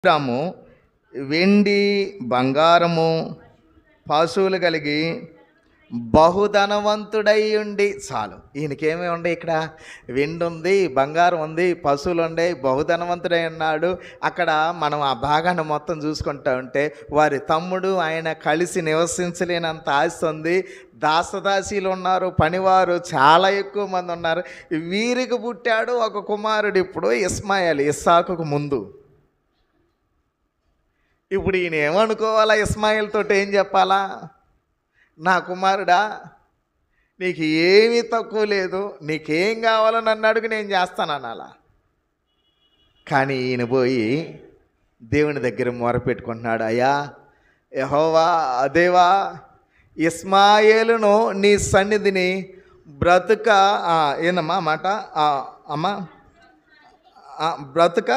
అబ్రాము వెండి బంగారము పశువులు కలిగి బహుధనవంతుడై ఉండి చాలు. ఈయనకేమి ఉండే ఇక్కడ? వెండి ఉంది, బంగారం ఉంది, పశువులు ఉండే, బహుధనవంతుడై ఉన్నాడు. అక్కడ మనం ఆ భాగాన్ని మొత్తం చూసుకుంటా ఉంటే వారి తమ్ముడు ఆయన కలిసి నివసించలేనంత ఆస్తి ఉంది. దాసదాసీలు ఉన్నారు, పనివారు చాలా ఎక్కువ మంది ఉన్నారు. వీరికి పుట్టాడు ఒక కుమారుడు ఇప్పుడు ఇస్మాయేల్, ఇస్సాకుకు ముందు. ఇప్పుడు ఈయన ఏమనుకోవాలా? ఇస్మాయిల్ తోటి ఏం చెప్పాలా? నా కుమారుడా, నీకు ఏమీ తక్కువ లేదు, నీకేం కావాలో నన్ను అడుగు, నేను చేస్తాను అనాలా. కానీ ఈయన పోయి దేవుని దగ్గర మొరపెట్టుకుంటున్నాడు. అయ్యా యెహోవా దేవా, ఇస్మాయేలును నీ సన్నిధిని బ్రతుక ఏందమ్మా మాట అమ్మా బ్రతుక